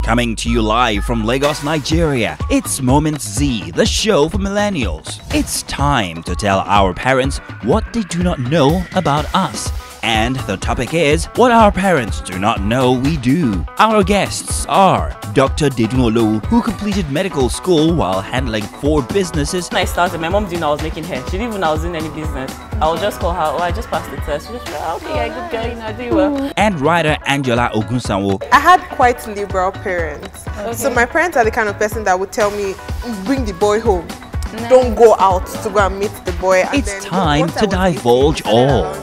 Coming to you live from Lagos, Nigeria, it's Moment Z, the show for millennials. It's time to tell our parents what they do not know about us. And the topic is what our parents do not know we do. Our guests are Dr. DEDUN OLUWO, who completed medical school while handling 4 businesses. When I started, my mom didn't know I was making hair. She didn't even know I was in any business. I would just call her, oh, I just passed the test. She just said, oh, okay, yeah, good girl, you know, I do well. And writer ANJOLA OGUNSANWO. I had quite liberal parents. Okay. So my parents are the kind of person that would tell me, bring the boy home. No. Don't go out to go and meet the boy. And it's time to divulge all.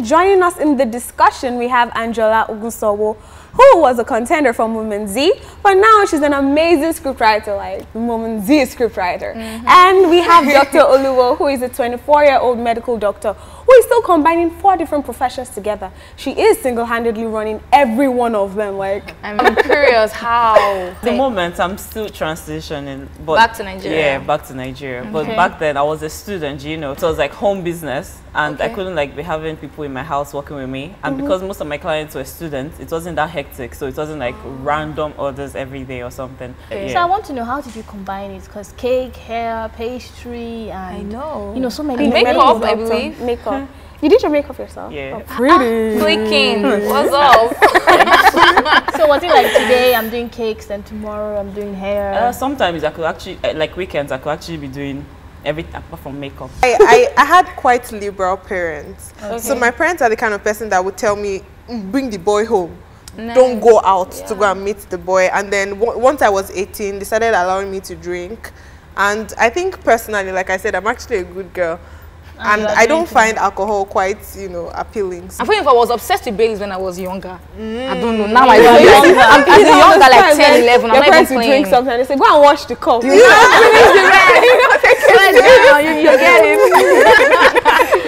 Joining us in the discussion, we have ANJOLA OGUNSANWO, who was a contender for Moment Z, but now she's an amazing scriptwriter, like Moment Z scriptwriter. And we have Dr. OLUWO, who is a 24-year-old medical doctor who is still combining 4 different professions together. She is single-handedly running every one of them. Like, I'm curious how. At the moment, I'm still transitioning. But back to Nigeria? Yeah, back to Nigeria. Okay. But back then, I was a student, you know, so it was like home business. And I couldn't like be having people in my house working with me. And because most of my clients were students, it wasn't that hectic. So it wasn't like random orders every day or something. Yeah. So I want to know, how did you combine it? Because cake, hair, pastry, and I know, you know, so many makeup, I believe. Makeup. You did your makeup yourself? Yeah. Oh, pretty. Flicking. What's up? So was it like today I'm doing cakes and tomorrow I'm doing hair? Sometimes I could actually, like weekends, I could actually be doing everything apart from makeup. I had quite liberal parents. Okay. So my parents are the kind of person that would tell me, bring the boy home. Nice. Don't go out to go and meet the boy. And then once I was 18, they started allowing me to drink. And I think personally, like I said, I'm actually a good girl. And I don't find alcohol quite, you know, appealing. I think if I was obsessed with Baileys when I was younger, I don't know. Now I don't know. I'm younger, like 10, 11. I'm not even playing. Drink something and they say, go and wash the cup. You get it.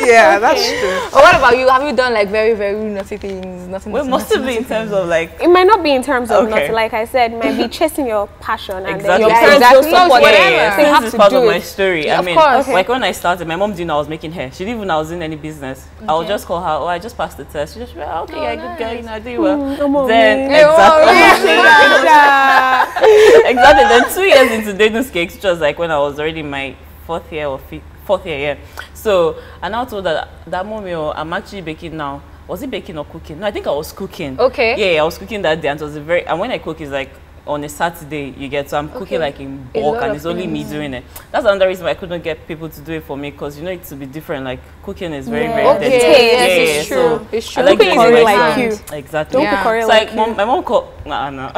Yeah, that's true. But what about you? Have you done like very, very naughty things? Nothing. Well, must have been in terms of like. It might not be in terms of naughty. Like I said, it might be chasing your passion and then your parents don't support it. They have This is to part do of my it. story. I mean, like when I started, my mom didn't know I was making hair. She didn't even know I was in any business. I would just call her, oh, I just passed the test. She just said, oh, okay, yeah, good girl, you know, I do well. Then exactly. Then 2 years into DEDUN's cakes, which was like when I was already in my 4th year or 4th year, yeah. So I now told her that mommy, I'm actually baking now. Was it baking or cooking? No, I think I was cooking. Okay. Yeah, I was cooking that day, and it was and when I cook is like on a Saturday, you get, so I'm cooking like in bulk, and it's only me doing it. That's another reason why I couldn't get people to do it for me, because you know it to be different. Like cooking is very, very dedicated. Yes, it's true. So it's true. I like cooking is like you. Exactly. Don't cook so like my mom called. No.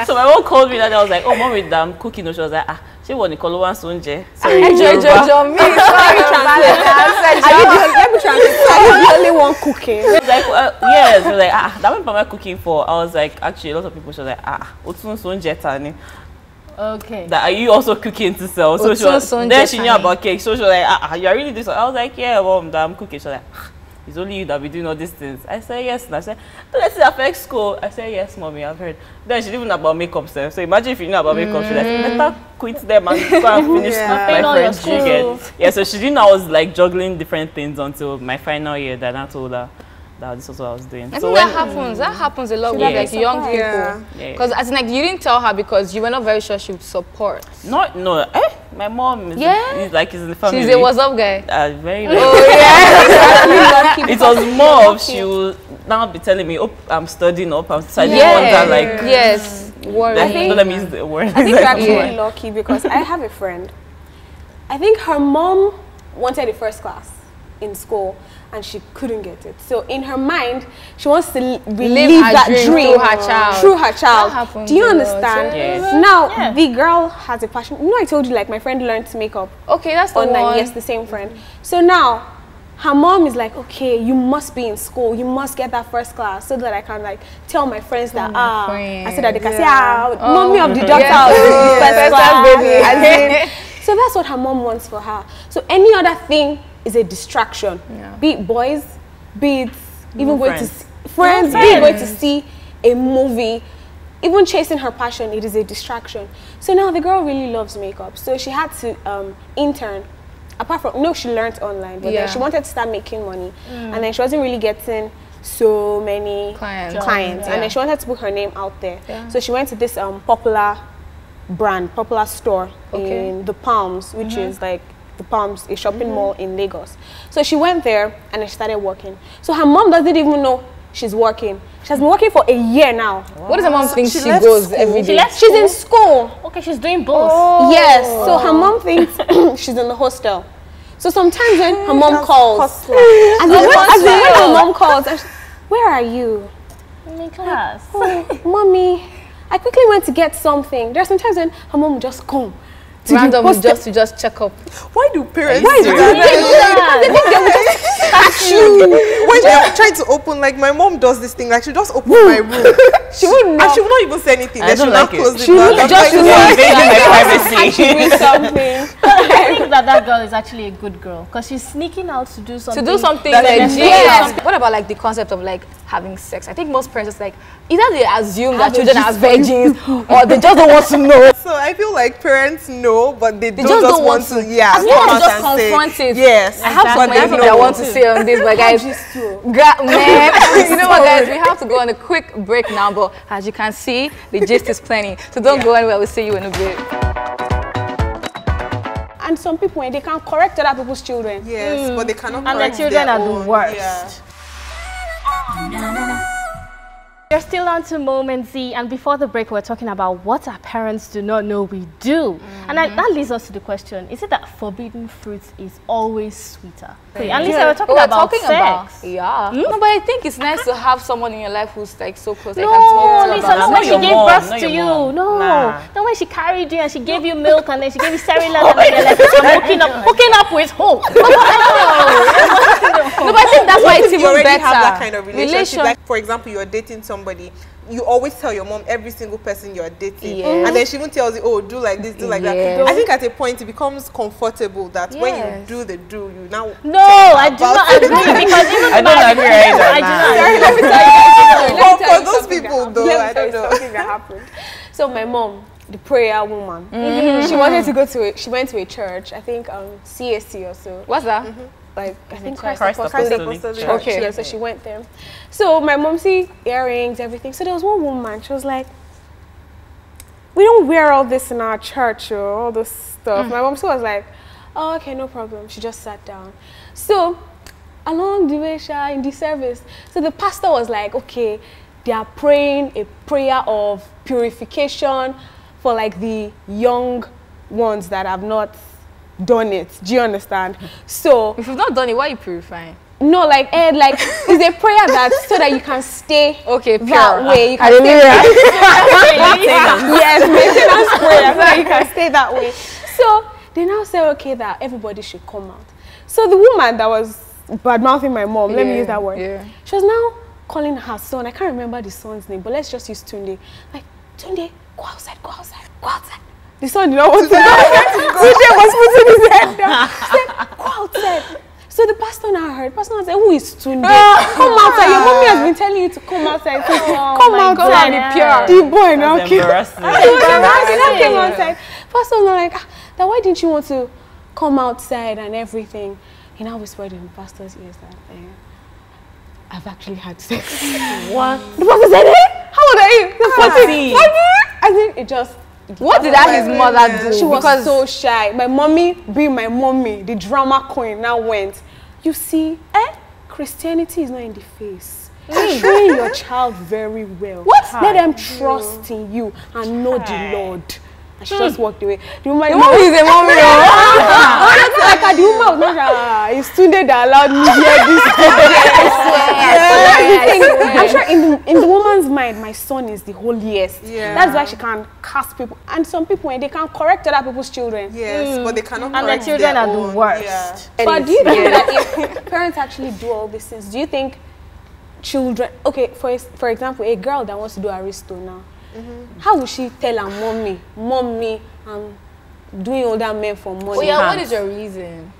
So my mom called me that day. I was like, oh, mom, with I'm cooking. She was like, ah. She won OGUNSANWO. Sorry, let me translate. Are you the only one cooking? She was like, yes. She was like, ah, that one am I cooking for? I was like, actually, a lot of people. She was like, ah, OGUNSANWO. Okay. That are you also cooking to sell? So she was, then she knew about cake. So she was like, ah, you are really doing something? I was like, yeah, mom, I'm cooking. She was like, ah, it's only you that be doing all these things. I said yes, and I said, don't let it affect school. I said yes, mommy, I've heard. Then she didn't know about makeup stuff. So imagine if you know about makeup, she's like, better quit them and go and finish school. My friends, you get. Yeah, so she didn't know I was like juggling different things until my final year. That I told her that this was what I was doing. I think that happens a lot with like young people. Because as in, like, you didn't tell her because you were not very sure she would support. No. My mom is like is in the family. She's a what's up guy. Very. Oh yeah. It was more of she will now be telling me, oh, I'm studying up. So I didn't want that, like. Yes. Don't let me use the word. I think you're actually lucky because I have a friend. I think her mom wanted a first class in school and she couldn't get it. So in her mind, she wants to relive that dream through her child. Do you understand? Yes. Now, the girl has a passion. You know, I told you, like, my friend learned makeup. Okay, that's the online. one. Yes, the same friend. So now, her mom is like, okay, you must be in school. You must get that first class so that I can, like, tell my friends that, I said that they can say, mommy of the doctor first class. So that's what her mom wants for her. So any other thing is a distraction. Be it boys, be it even going to see friends, be it going to see a movie. even chasing her passion, it is a distraction. So now the girl really loves makeup. So she had to intern. Apart from, no, she learned online, but then she wanted to start making money. And then she wasn't really getting so many clients. And then she wanted to put her name out there. So she went to this popular store in the Palms, which is like the Palms, a shopping mall in Lagos. So she went there and then she started working. So her mom doesn't even know she's working. She has been working for a year now. Wow. What does her mom think she goes every day? She's in school. Okay, she's doing both. Yes. So her mom thinks she's in the hostel. So sometimes when her mom calls, when her mom calls, where are you? In class. Oh, mommy, I quickly went to get something. There are sometimes when her mom will just come. Randomly to just check up. Why do parents do that? They think they will just catch you when they're trying to open. Like my mom does this thing. Like she just open my room. She would not. And she will not even say anything. I don't like it. Close she will just invading my privacy. I think that girl is actually a good girl because she's sneaking out to do something. Yes. What about like the concept of like having sex? I think most parents like either they assume that children are virgins or they just don't want to know. So I feel like parents know, but they don't want to. Yeah, as long as just confront it. Yes, I have something I want to say on this, but guys, man, you know what, guys, we have to go on a quick break now. But as you can see, the gist is plenty, so don't go anywhere. We'll see you in a bit. And some people, they can't correct other people's children. Yes, but they cannot. And their children are the worst. You're still on to Moment Z, and before the break, we're talking about what our parents do not know we do. And that leads us to the question, is it that forbidden fruit is always sweeter? Okay, and Lisa, we're talking about sex. No, but I think it's nice to have someone in your life who's like so close. No, Lisa, not when she gave birth to you. No, not when she carried you and she gave you milk and then she gave you cereal and then you're like, I'm hooking up with who? No, but I think that's why it's even already better. Have that kind of relationship. Like, for example, you're dating somebody, you always tell your mom every single person you're dating, and then she even tells you, oh, do like this, do like that. I think at a point it becomes comfortable that when you do the you now. No, I do not agree because even I don't agree either. I do not agree. Let me tell you for those people though, I don't know. Something that happened. So my mom, the prayer woman, she wanted to go to she went to a church, I think CSC or so. What's that? Like I think Christ Apostolic Church. Okay. Yeah, so she went there. So my mom see earrings, everything. So there was one woman, she was like, we don't wear all this in our church or all this stuff. My mom still was like, oh, okay, no problem. She just sat down. So along the way, in the service, so the pastor was like, okay, they are praying a prayer of purification for like the young ones that have not done it. Do you understand? So if you've not done it, why are you purifying? No, like it's a prayer that so that you can stay pure. That way. You can stay yes, maintenance prayer so that you can stay that way. So they now say okay that everybody should come out. So the woman that was bad mouthing my mom, let me use that word. She was now calling her son. I can't remember the son's name, but let's just use Tunde. Like, Tunde, go outside, go outside, go outside. The son did not want to go. Tunde was putting his head down. She said, go outside. So the pastor now heard. The pastor now said, who is Tunde? Come outside. Your mommy has been telling you to come outside. Come outside. Be pure. The boy now came. Embarrassing. He came outside. Pastor was like, then why didn't you want to come outside and everything? He now whispered in the pastor's ears that I've actually had sex. What? The pastor said, hey, how old are you? I think it just. What did his mother do? She was so shy. My mommy, being my mommy, the drama queen, now went. You see, Christianity is not in the face. Train your child very well. What? Let them trust in you and know the Lord. And she just walked away. The woman is a mommy. Like the woman was not it's Tunde that allowed me to hear this. I'm sure in the woman's mind, my son is the holiest. That's why she can cast people. And some people, they can correct other people's children. Yes, but they cannot correct their children are the worst. But do you think that if parents actually do all these things, do you think children, okay, for example, a girl that wants to do aristo now, how will she tell her mommy, I'm doing all that men for money? Oh yeah, what is your reason?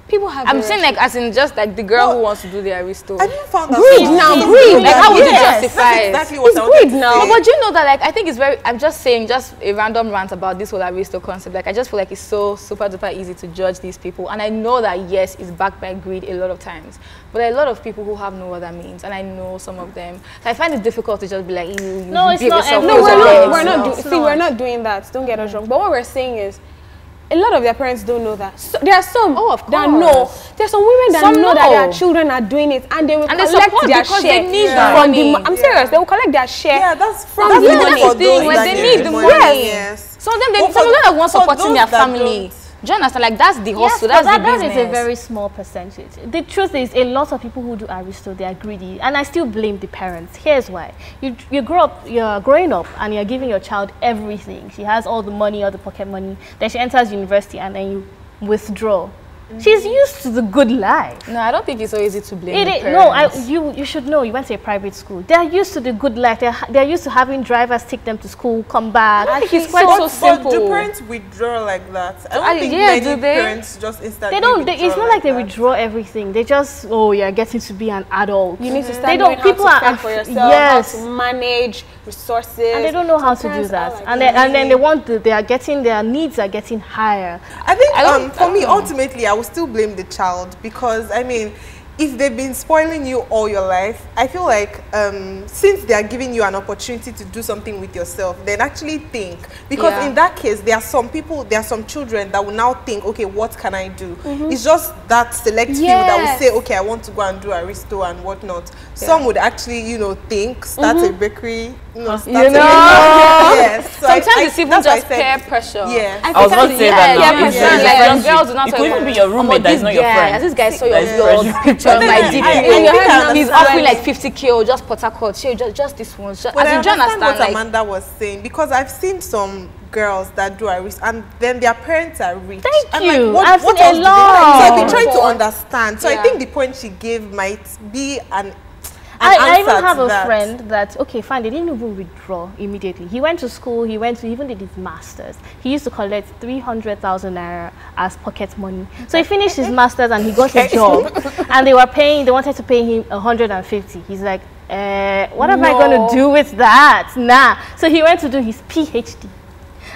People have. I'm saying like as in just like the girl who wants to do the aristo. I didn't find that greed now. Greed. Like how would you justify it? Exactly what it's I wanted greed to now. say. But you know that like I think it's very. I'm just saying just a random rant about this whole aristo concept. Like I just feel like it's so super duper easy to judge these people, and I know that yes, it's backed by greed a lot of times. But there are a lot of people who have no other means, and I know some of them. So I find it difficult to just be like, no, it's not. No, we're not doing that. Don't get us wrong. But what we're saying is, a lot of their parents don't know that. So, there are some that know. There's some women that know that their children are doing it, and they will collect their share they need from the. I'm serious. They will collect their share. Yeah, that's from the thing when they need the money. Yes. Some of them, some of them want supporting their family. Do you understand? Like that's the hustle, yes, that's the business. That is a very small percentage. The truth is, a lot of people who do aristo, they are greedy, and I still blame the parents. Here's why: you're growing up, and you're giving your child everything. She has all the money, all the pocket money. Then she enters university, and then you withdraw. She's used to the good life. No, I don't think it's so easy to blame the parents. No, you should know. You went to a private school. They're used to the good life. They're used to having drivers take them to school, come back. I think it's quite so simple. But do parents withdraw like that? I don't think many parents just instantly it's not like they withdraw everything. They just, you're getting to be an adult. You need to start knowing how to fend for yourself, how to manage resources. And they don't know how to do that. Like and then they want their needs are getting higher. I think for me, ultimately, I will still blame the child, because I mean, if they've been spoiling you all your life, I feel like since they are giving you an opportunity to do something with yourself, then actually think. Because in that case, there are some people, there are some children that will now think, okay, what can I do? It's just that select few that will say, okay, I want to go and do aristo and whatnot. Some would actually, think, start a bakery, yes. So sometimes it's even just peer pressure. Yeah. I was about to say that now. Like girls do not it could even be your roommate that's not your friend. This guy saw your picture on my DP. He's offering like 50K or just Port Harcourt. Just this one. But I understand what Amanda was saying, because I've seen some girls that do aristo and then their parents are rich. Thank you. Like, I've seen a lot. So I've been trying to understand. So I think the point she gave might be I even have a friend that, okay, fine, they didn't even withdraw immediately. He went to school, he even did his master's. He used to collect 300,000 naira as pocket money. So he finished his master's and he got a job. And they wanted to pay him 150. He's like, what am I going to do with that? Nah. So he went to do his PhD.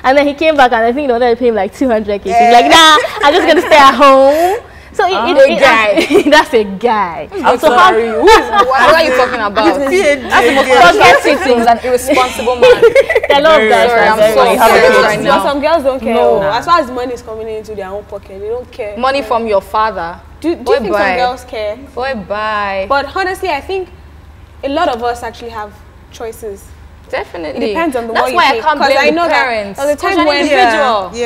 And then he came back and I think they wanted to pay him like 200K. So he's like, nah, I'm just going to stay at home. So that's a guy. I'm sorry. What are you talking about? That's the most forgetful things, an irresponsible man. A lot of guys are very right now. Some girls don't care. No. As far as money is coming into their own pocket, they don't care. Money from your father. Do you think some girls care? Bye. But honestly, I think a lot of us actually have choices. Definitely. It depends on the That's why I can't blame the parents. There was a time when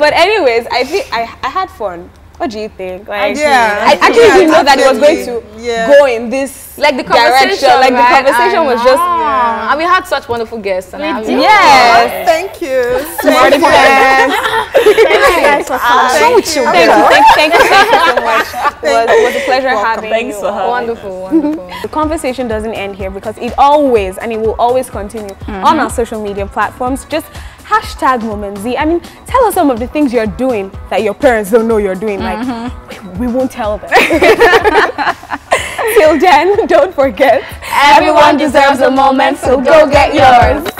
But anyways, I think I had fun. What do you think? Like, I actually didn't know that it was going to go in this direction. Like the conversation was just. And we had such wonderful guests. And yes, thank you. Thank you guys for coming. Thank you so much. It was a pleasure having you. Wonderful. The conversation doesn't end here, because it always and it will always continue on our social media platforms. Just #MomentZ. I mean, tell us some of the things you're doing that your parents don't know you're doing. Like, we won't tell them. Till then, don't forget, everyone deserves a moment, so go get yours.